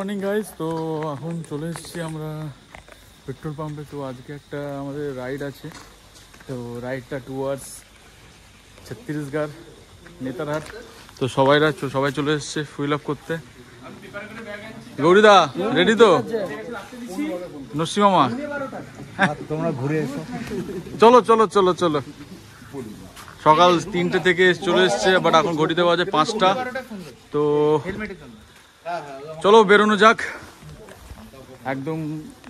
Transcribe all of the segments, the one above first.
Morning guys, তো এখন চলে এসেছি আমরা পেট্রোল পাম্পে। তো আজকে একটা আমাদের রাইড আছে, তো রাইডটা টুয়ার্ডস ছত্তিশগড় নেতারহাট। তো সবাই চলে এসছে ফুল আপ করতে। গৌরীদা রেডি তো? নসি মামা তোমরা ঘুরে এসো। চলো চলো চলো চলো। সকাল 3টে থেকে চলে এসছে, বাট এখন ঘড়িতে বাজে 5টা। তো চলো বেরোনো যাক। একদম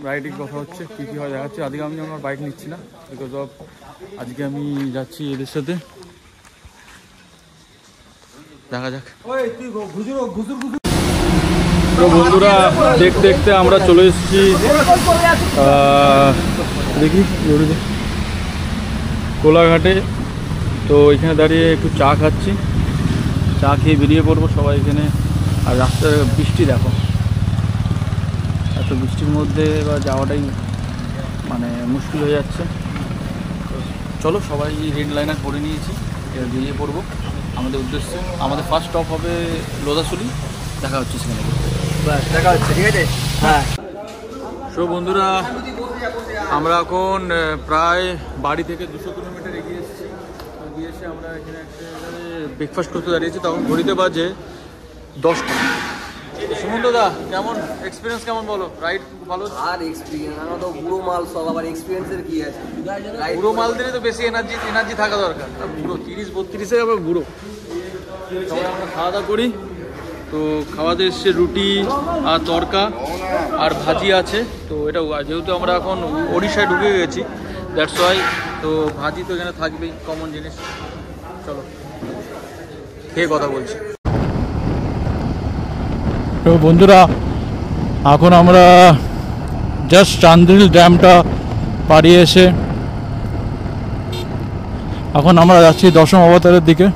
রাইডিং কথা হচ্ছে, কী কী হয় দেখাচ্ছে। আজকে আমি আমার বাইক নিচ্ছি না, বিকজ অফ আজকে আমি যাচ্ছি এদের সাথে। দেখা যাক। তো বন্ধুরা, দেখতে দেখতে আমরা চলে এসেছি দেখি কোলাঘাটে। তো এখানে দাঁড়িয়ে একটু চা খাচ্ছি, চা খেয়ে বেরিয়ে পড়বো সবাই এখানে। আর রাস্তার বৃষ্টি দেখো, এত বৃষ্টির মধ্যে বা যাওয়াটাই মানে মুশকিল হয়ে যাচ্ছে। চলো সবাই রেড লাইনার করে নিয়েছি, এবার বেরিয়ে পড়বো আমাদের উদ্দেশ্যে। আমাদের ফার্স্ট স্টপ হবে লোধাশুলি। দেখা হচ্ছে সেখানে, দেখা হচ্ছে, ঠিক আছে। হ্যাঁ, সো বন্ধুরা, আমরা এখন প্রায় বাড়ি থেকে 200 কিলোমিটার এগিয়ে এসেছি। এগিয়ে এসে আমরা এখানে একটা ব্রেকফাস্ট করতে দাঁড়িয়েছি। তখন ঘড়িতে বাজে 10টা। সুমন্তদা, কেমন এক্সপিরিয়েন্স কেমন বলো? রাইড ভালো? আর এক্সপিরিয়েন্স আমরা তো বুড়ো মাল সব, আবার এক্সপিরিয়েন্সের কি আছে? বুড়ো মাল দিলে তো বেশি এনার্জি থাকা দরকার। বুড়ো 30-32-এ আবার বুড়ো। সবাই আমরা খাওয়া দাওয়া করি। তো খাওয়াতে এসছে রুটি আর তড়কা আর ভাজি আছে। তো এটা যেহেতু আমরা এখন ওড়িশায় ঢুকে গেছি, দ্যাটস ওয়াই। তো ভাজি তো এখানে থাকবেই, কমন জিনিস। চলো খেয়ে কথা বলছি। তো বন্ধুরা, এখন আমরা জাস্ট চান্দিল ড্যামটা পাড়িয়ে এসে এখন আমরা যাচ্ছি দশম অবতারের দিকে।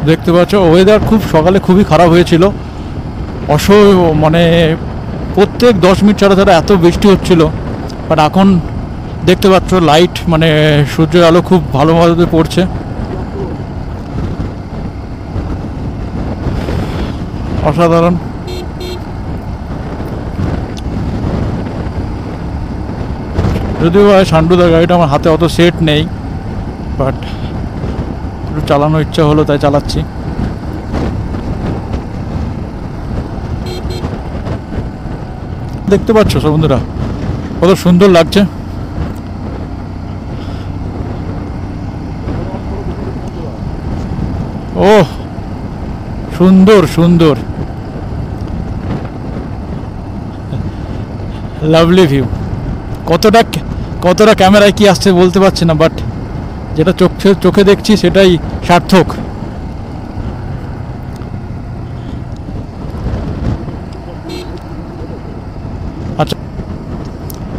দেখতে পাচ্ছ ওয়েদার সকালে খুবই খারাপ হয়েছিল। মানে প্রত্যেক 10 মিনিট ছাড়া ছাড়া এত বৃষ্টি হচ্ছিল। বাট এখন দেখতে পাচ্ছ লাইট, মানে সূর্যের আলো খুব ভালোভাবে পড়ছে। অসাধারণ। যদিও সান্ডুদার গাড়িটা আমার হাতে অত সেট নেই, বাট একটু চালানোর ইচ্ছা হলো তাই চালাচ্ছি। দেখতে পাচ্ছ সব বন্ধুরা কত সুন্দর লাগছে। ও সুন্দর সুন্দর, লাভলি ভিউ। কতটা ক্যামেরায় কি আসছে বলতে পারছি না, বাট যেটা চোখে দেখছি সেটাই সার্থক। আচ্ছা,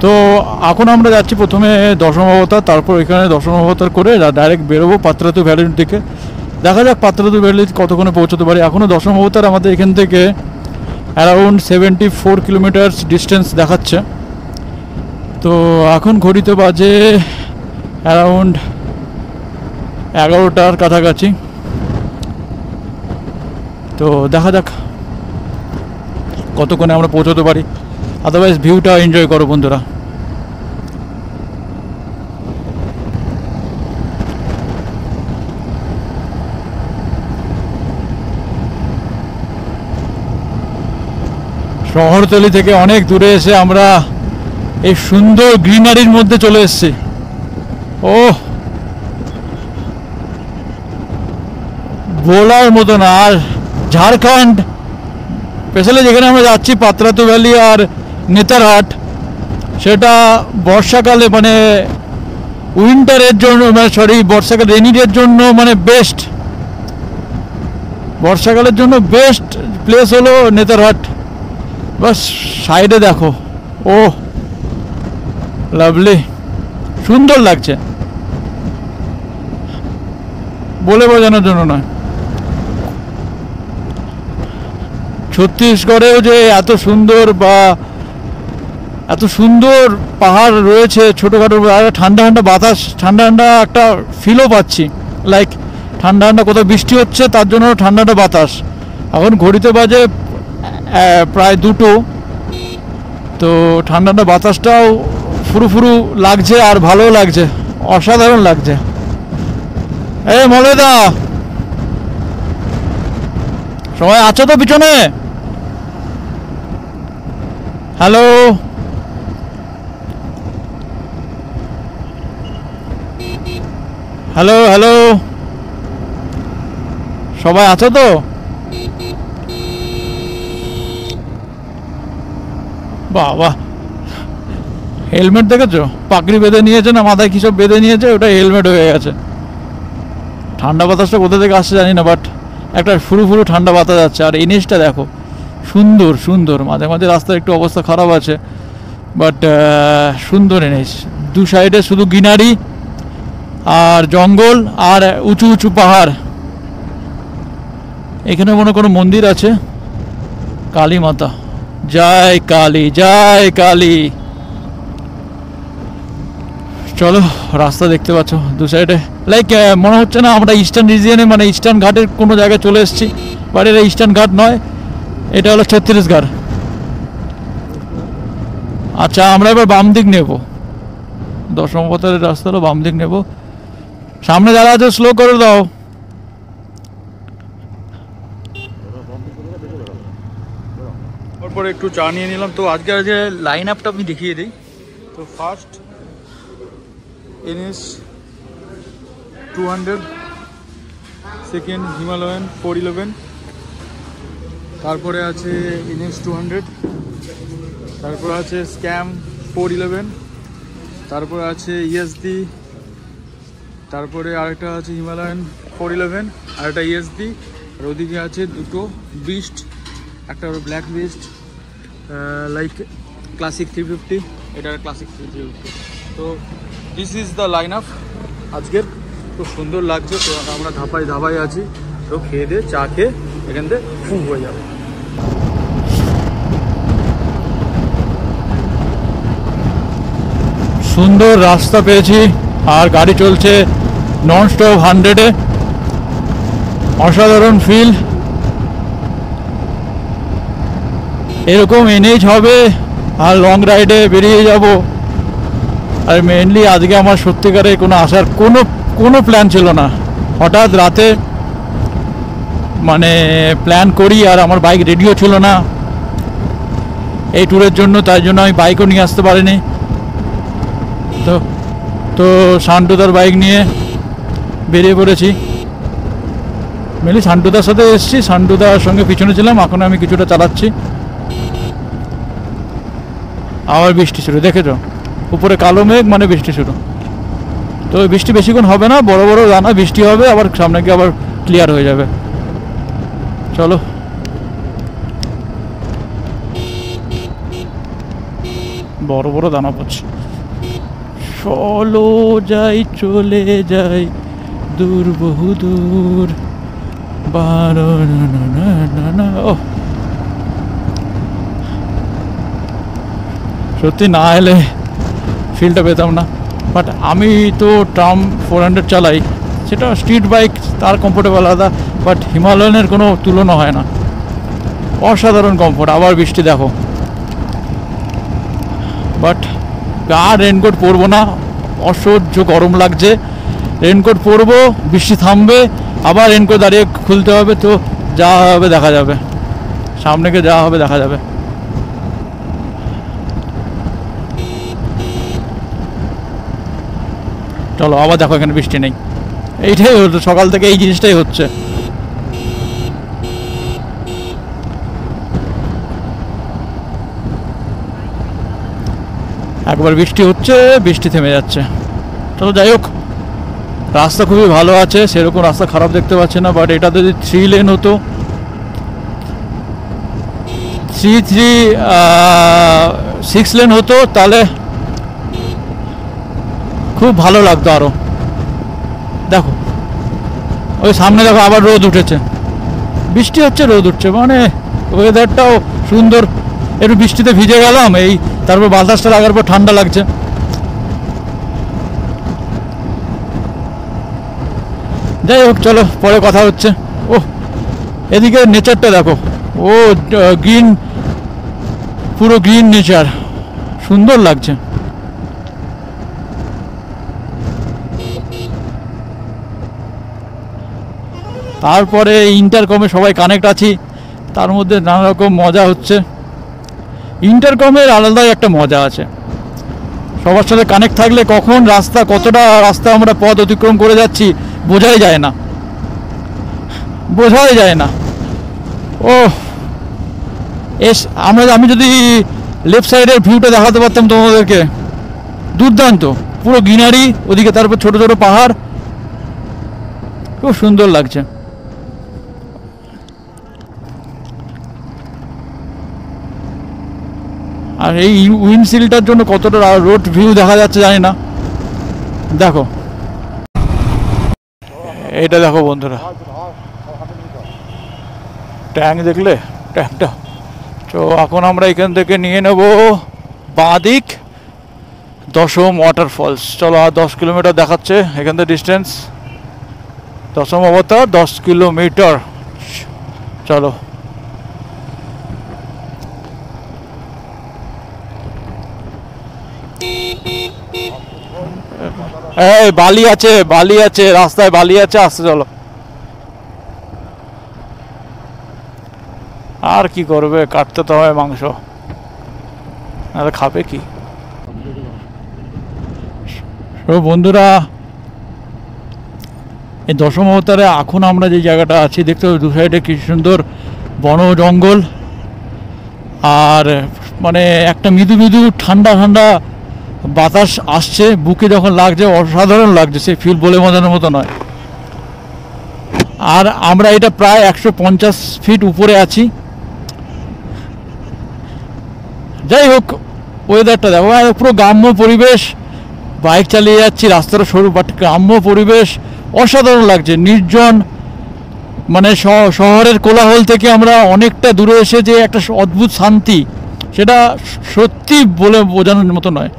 তো এখন আমরা যাচ্ছি প্রথমে দশম অবতার, তারপর এখানে দশম অবতার করে ডাইরেক্ট বেরোবো পাত্রাতু ভ্যালির দিকে। দেখা যাক পাত্রাতু ভ্যালি কতক্ষণে পৌঁছতে পারি। এখনও দশম অবতার আমাদের এখান থেকে অ্যারাউন্ড 74 কিলোমিটার ডিস্টেন্স দেখাচ্ছে। তো এখন ঘড়িতে বাজে অ্যারাউন্ড 11টার কাছাকাছি। তো দেখা যাক কতক্ষণে আমরা পৌঁছতে পারি। আদারওয়াইজ ভিউটা এনজয় করো বন্ধুরা। শহরতলি থেকে অনেক দূরে এসে আমরা এই সুন্দর গ্রিনারির মধ্যে চলে এসেছি। ও বলার মতো না। আর ঝাড়খণ্ড স্পেশালি যেখানে আমরা যাচ্ছি পাত্রাতু ভ্যালি আর নেতারহাট, সেটা বর্ষাকালে মানে উইন্টারের জন্য, বর্ষাকাল রেনিডের জন্য মানে বেস্ট। বর্ষাকালের জন্য বেস্ট প্লেস হলো নেতারহাট। বাস সাইডে দেখো, ও লাভলি, সুন্দর লাগছে, বলে বোঝানোর জন্য নয়। ছত্তিশগড়েও যে এত সুন্দর বা এত সুন্দর পাহাড় রয়েছে ছোটোখাটো, আর ঠান্ডা ঠান্ডা বাতাস, ঠান্ডা ঠান্ডা একটা ফিলও পাচ্ছি, লাইক ঠান্ডা ঠান্ডা কোথাও বৃষ্টি হচ্ছে তার জন্য ঠান্ডা ঠান্ডা বাতাস। এখন ঘড়িতে বাজে প্রায় 2টো, তো ঠান্ডা ঠান্ডা বাতাসটাও ফুরু ফুরু লাগছে আর ভালোও লাগছে, অসাধারণ লাগছে। এই মলয়দা, সবাই আছো তো পিছনে? হ্যালো, হ্যালো হ্যালো, সবাই আছো তো? বাবা, হেলমেট দেখেছো? পাগড়ি বেঁধে নিয়েছে না মাথায় কী সব বেঁধে নিয়েছে, ওটা হেলমেট হয়ে গেছে। ঠান্ডা বাতাসটা কোথা থেকে আসছে জানি না, বাট একটা ফুরু ফুরু ঠান্ডা বাতাস যাচ্ছে। আর এনএসটা দেখো, সুন্দর সুন্দর, মাঝে মাঝে রাস্তার একটু অবস্থা খারাপ আছে, বাট সুন্দর এনএস। দু সাইডে শুধু গ্রিনারি আর জঙ্গল আর উঁচু উঁচু পাহাড়। এখানে মনে কোনো মন্দির আছে, কালী মাতা, জয় কালী জয় কালী। চলো, রাস্তা দেখতে পাচ্ছ দু সাইডে, লাইক মনে হচ্ছে না আমরা ইস্টার্ন রিজিয়নে, মানে ইস্টার্ন ঘাটের কোনো জায়গায় চলে এসেছি, বাট এটা ইস্টার্ন ঘাট নয়, এটা হলো ছত্তিশগড়। আচ্ছা, আমরা এবার বাম দিক নেব, দশম অবতারের রাস্তা হলো বাম দিক নেব। সামনে যারা আছে স্লো করে দাও। তারপরে একটু চা নিয়ে নিলাম। তো আজকে যে লাইন আপটা আমি দেখিয়ে দিই। তো ফার্স্ট NS 200, সেকেন্ড হিমালয়ান 411, তারপরে আছে NS 200, তারপরে আছে স্ক্যাম 411, তারপরে আছে ESD, তারপরে আরেকটা আছে হিমালয়ান 411, আরেকটা ESD, আর ওদিকে আছে দুটো বিস্ট, একটা হলো ব্ল্যাক বিস্ট, লাইক ক্লাসিক 350, এটা ক্লাসিক 350। তো this is the line up আজকের। খুব সুন্দর লাগছে। তো আমরা ধাপায় আছি, তো খেয়ে দিয়ে চা খেয়ে এখান থেকে ফুঁ হয়ে যাবে। সুন্দর রাস্তা পেয়েছি, আর গাড়ি চলছে নন স্টপ 100-এ, অসাধারণ ফিল। এরকম এনএইচ হবে আর লং রাইডে বেরিয়ে যাব। আর মেনলি আজকে আমার সত্যিকারে কোনো আসার কোনো প্ল্যান ছিল না, হঠাৎ রাতে মানে প্ল্যান করি, আর আমার বাইক রেডিও ছিল না এই ট্যুরের জন্য, তাই জন্য আমি বাইকও নিয়ে আসতে পারিনি। তো শান্টুদার বাইক নিয়ে বেরিয়ে পড়েছি। মেনলি শান্টুদার সাথে এসেছি, শান্টুদার সঙ্গে পিছনে ছিলাম, এখন আমি কিছুটা চালাচ্ছি। আবার বৃষ্টি শুরু, দেখেছো উপরে কালো মেঘ, মানে বৃষ্টি শুরু। তো বৃষ্টি বেশিক্ষণ হবে না, বড় বড় দানা বৃষ্টি হবে, আবার সামনে গিয়ে আবার ক্লিয়ার হয়ে যাবে। চলো, বড় বড় দানা পড়ছে। চলো যাই, চলে যাই দূর, বহু দূর, বারো না। ও সত্যি না এলে ফিলটা পেতাম না। বাট আমি তো ট্রাম 400 চালাই, সেটা স্ট্রিট বাইক, তার কমফোর্টেবল আলাদা, বাট হিমালয়ানের কোনো তুলনা হয় না, অসাধারণ কমফোর্ট। আবার বৃষ্টি দেখো, বাট আর রেনকোট পরবো না, অসহ্য গরম লাগছে। রেনকোট পরবো, বৃষ্টি থামবে, আবার রেনকোট দাঁড়িয়ে খুলতে হবে। তো যা হবে দেখা যাবে, সামনে গিয়ে যা হবে দেখা যাবে। চলো, আবার দেখো এখানে বৃষ্টি নেই। এইটাই হচ্ছে সকাল থেকে, এই জিনিসটাই হচ্ছে। একবার বৃষ্টি হচ্ছে, বৃষ্টি থেমে যাচ্ছে। চলো যাই হোক, রাস্তা খুবই ভালো আছে, সেরকম রাস্তা খারাপ দেখতে পাচ্ছি না। বাট এটা যদি 3 লেন হতো, 6 লেন হতো, তাহলে খুব ভালো লাগতো আরো। দেখো ওই সামনে দেখো, আবার রোদ উঠেছে, বৃষ্টি হচ্ছে, রোদ উঠছে, মানে ওয়েদারটাও সুন্দর। একটু বৃষ্টিতে ভিজে গেলাম, এই তারপর বাতাসটা লাগার পর ঠান্ডা লাগছে। যাই হোক, চলো পরে কথা হচ্ছে। ও এদিকে নেচারটা দেখো, ও গ্রিন, পুরো গ্রিন নেচার, সুন্দর লাগছে। তারপরে ইন্টারকমে সবাই কানেক্ট আছি, তার মধ্যে নানা রকম মজা হচ্ছে। ইন্টারকমের আলাদাই একটা মজা আছে, সবার সাথে কানেক্ট থাকলে কখন রাস্তা, কতটা রাস্তা আমরা পথ অতিক্রম করে যাচ্ছি বোঝাই যায় না, বোঝাই যায় না। ও আমি যদি লেফট সাইডের ভিউটা দেখাতে পারতাম তোমাদেরকে, দুর্দান্ত, পুরো গ্রিনারি ওদিকে, তারপর ছোট ছোট পাহাড়, খুব সুন্দর লাগছে। আর এই উইন্ডশিল্ডটার জন্য কতটা রোড ভিউ দেখা যাচ্ছে জানি না। দেখো এটা দেখো বন্ধুরা, ট্যাঙ্ক দেখলে, ট্যাঙ্কটা। তো এখন আমরা এখান থেকে নিয়ে নেব বাঁদিক দশম ওয়াটারফলস। চলো, আর 10 কিলোমিটার দেখাচ্ছে এখান থেকে ডিস্টেন্স। দশম অবতার 10 কিলোমিটার। চলো, এই বালি আছে, বালি আছে রাস্তায়, বালি আছে, আসতে চলো। আর কি করবে, কাটতে তো হয় মাংস, আর খাবে কি। বন্ধুরা, এই দশম অবতারে এখন আমরা যে জায়গাটা আছি দেখতে পাবো, দু সাইডে কি সুন্দর বন জঙ্গল, আর মানে একটা মৃদু মৃদু ঠান্ডা ঠান্ডা বাতাস আসছে, বুকে যখন লাগছে অসাধারণ লাগছে, সে ফিল বলে বোঝানোর মতো নয়। আর আমরা এটা প্রায় 150 ফিট উপরে আছি। যাই হোক, ওয়েদারটা দেখো, পুরো গ্রাম্য পরিবেশ, বাইক চালিয়ে যাচ্ছি, রাস্তাটা সরু, বাট গ্রাম্য পরিবেশ অসাধারণ লাগছে, নির্জন, মানে শহরের কোলাহল থেকে আমরা অনেকটা দূরে এসে যে একটা অদ্ভুত শান্তি, সেটা সত্যি বলে বোঝানোর মতো নয়।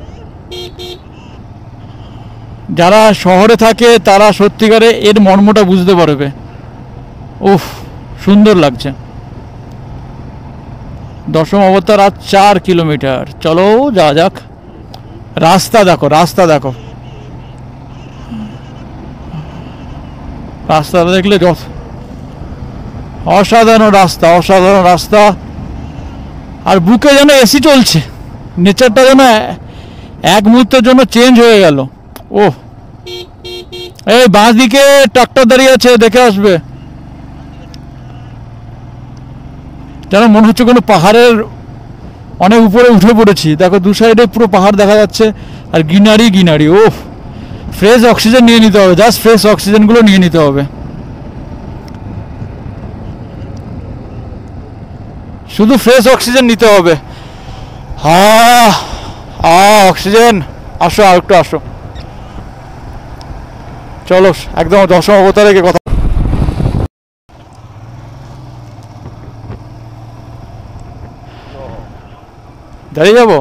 যারা শহরে থাকে তারা সত্যিকারে এর মর্মটা বুঝতে পারবে। উফ, সুন্দর লাগছে। দশম অবতার আর 4 কিলোমিটার, চলো যাওয়া যাক। রাস্তা দেখো, রাস্তা দেখো, রাস্তাটা দেখলে অসাধারণ রাস্তা, অসাধারণ রাস্তা। আর বুকে যেন এসি চলছে, নেচারটা যেন এক মুহূর্তের জন্য চেঞ্জ হয়ে গেল। ও এই বাঁ দিকে ট্রাক্টর দাঁড়িয়ে আছে, দেখে আসবে। যেন মনে হচ্ছে কোনো পাহাড়ের অনেক উপরে উঠে পড়েছি। দেখো দু সাইডে পুরো পাহাড় দেখা যাচ্ছে, আর গ্রিনারি গ্রিনারি। ও ফ্রেশ অক্সিজেন নিয়ে নিতে হবে, জাস্ট ফ্রেশ অক্সিজেনগুলো নিয়ে নিতে হবে, শুধু ফ্রেশ অক্সিজেন নিতে হবে। অক্সিজেন, আসো আর একটু আসো। চলো একদম দশম অবতারে গিয়ে কথা। দাঁড়িয়ে যাবো,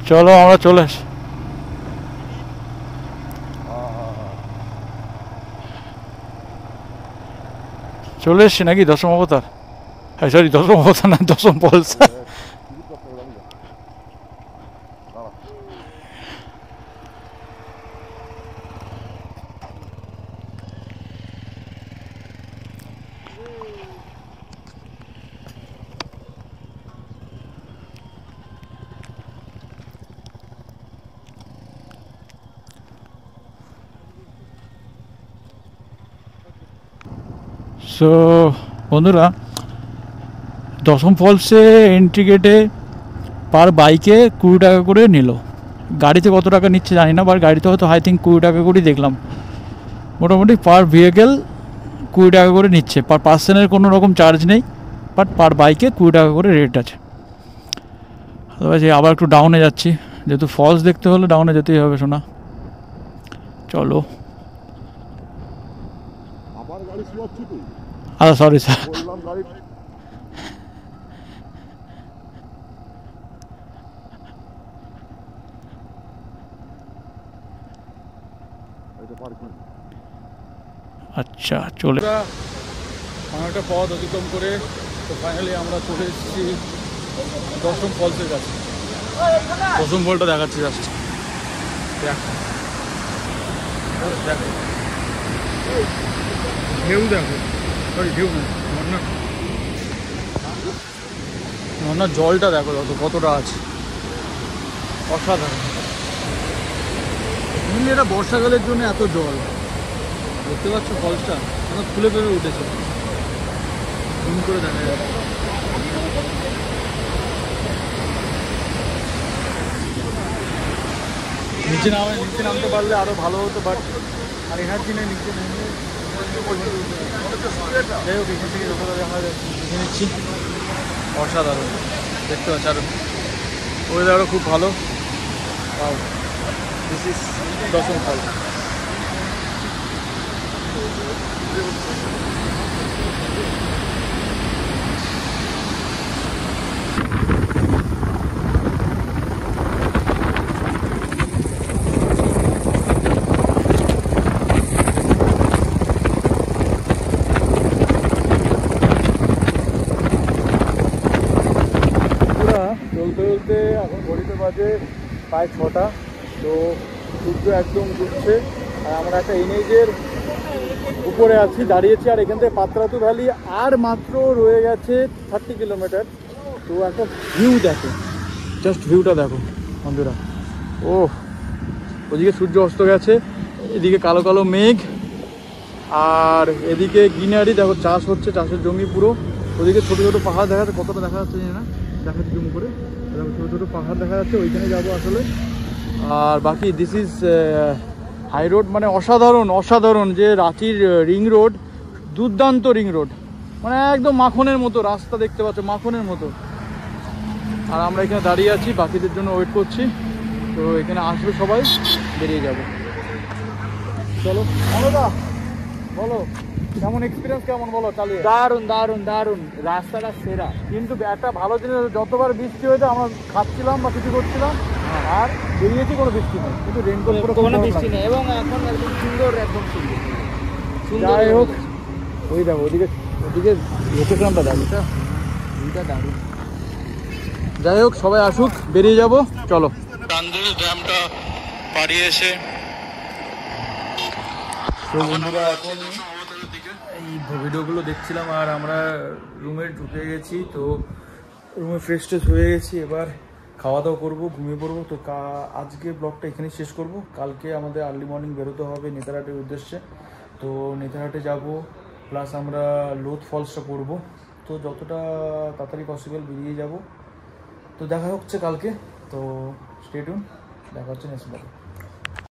চলো আমরা চলে আসি। চলে এসছি নাকি দশম অবতার? হ্যাঁ সরি, দশম অবতার না, দশম ফলস। সো বন্ধুরা, দশম ফলসে এন্ট্রি গেটে পার বাইকে 20 টাকা করে নিল। গাড়িতে কত টাকা নিচ্ছে জানি না, বাট গাড়িতে হয়তো আই থিঙ্ক 20 টাকা করেই দেখলাম। মোটামুটি পার ভেহিকেল 20 টাকা করে নিচ্ছে, পার পার্সনের কোনো রকম চার্জ নেই, বাট পার বাইকে 20 টাকা করে রেট আছে। আবার একটু ডাউনে যাচ্ছি, যেহেতু ফলস দেখতে হলে ডাউনে যেতেই হবে শোনা। চলো। আবার গাড়ি শোয়াচ্ছি তুই? আচ্ছা সরি স্যার। বললাম গাড়ি এটা পার্কিং। আচ্ছা চলে অনেকটা পথ অতিক্রম করে তো ফাইনালি আমরা চলে এসেছি দশম ফলসের কাছে। দশম ফলটা দেখাচ্ছি জাস্ট দেখো, দেখো ঢেউ, দেখো সরি ঢেউ না, ঝর্ণার জলটা দেখো কতটা আছে, অসাধারণ। এমনি এটা বর্ষাকালের জন্য এত জল, দেখতে পাচ্ছ ফলসটা এখন ফুলে ফেলে উঠেছে, জুম করে দেখা যাচ্ছে। নিচে নামতে পারলে আরো ভালো হতো, বাট আর এনার্জি নেই নিচে নেমে। যাই হোক এখান থেকে যতটা দেখা যাচ্ছে দেখে নিচ্ছি, অসাধারণ দেখতে পাচ্ছি। আর ওয়েদারও খুব ভালো। দিস ইজ দশম ফল। চলতে চলতে এখন ঘড়িতে বাজে প্রায় 6টা। তো সূর্য একদম ডুবছে আর আমরা একটা এনএইচের উপরে আছি, দাঁড়িয়েছি। আর এখান থেকে পাত্রাতু ভ্যালি আর মাত্র রয়ে গেছে 30 কিলোমিটার। তো একটা ভিউ দেখো, জাস্ট ভিউটা দেখো বন্ধুরা। ও ওদিকে সূর্য অস্ত গেছে, এদিকে কালো কালো মেঘ, আর এদিকে গ্রিনারি দেখো, চাষ হচ্ছে, চাষের জমি পুরো। ওদিকে ছোটো ছোটো পাহাড় দেখা যাচ্ছে, কতটা দেখা যাচ্ছে জানি না, দেখাচ্ছি জুম করে। ছোটো ছোটো পাহাড় দেখা যাচ্ছে, ওইখানে যাবো আসলে। আর বাকি দিস ইজ হাই রোড, মানে অসাধারণ যে রাঁচির রিং রোড, দুর্দান্ত রিং রোড, মানে একদম মাখনের মতো রাস্তা, দেখতে পাচ্ছ মাখনের মতো। আর আমরা এখানে দাঁড়িয়ে আছি, বাকিদের জন্য ওয়েট করছি। তো এখানে আসবে সবাই, বেরিয়ে যাবো। চলো দাদা বলো কেমন এক্সপিরিয়েন্স, কেমন বলো চালিয়ে? দারুন রাস্তাটা সেরা। কিন্তু একটা ভালো জিনিস, যতবার বৃষ্টি হয়েছে আমরা খাচ্ছিলাম বা কিছু করছিলাম, আর বেরিয়েছি কোনো বৃষ্টি নেই, কিন্তু রেনকোট পুরো কোনো বৃষ্টি নেই এবং এখন একদম সুন্দর, একদম সুন্দর। যাই হোক, ওই দেখো ওদিকে লোকেশনটা দেখো, এটা দারুন। যাই হোক সবাই আসুক, বেরিয়ে যাব, চলো। টানজোর ড্যামটা পাড়িয়ে এসে তো বন্ধুরা এখন এই ভিডিওগুলো দেখছিলাম আর আমরা রুমে ঢুকে গেছি। তো রুমে ফ্রেশ ট্রেশ হয়ে গেছি, এবার খাওয়া দাওয়া করবো, ঘুমিয়ে পড়বো। তো আজকে ব্লগটা এখানেই শেষ করব। কালকে আমাদের আর্লি মর্নিং বেরোতে হবে নেতারহাটের উদ্দেশ্যে। তো নেতারহাটে যাব, প্লাস আমরা লোধ ফলসটা করবো। তো যতটা তাড়াতাড়ি পসিবল বেরিয়ে যাব। তো দেখা হচ্ছে কালকে। তো স্টে টিউন, দেখা হচ্ছে নেক্সট ব্লগে।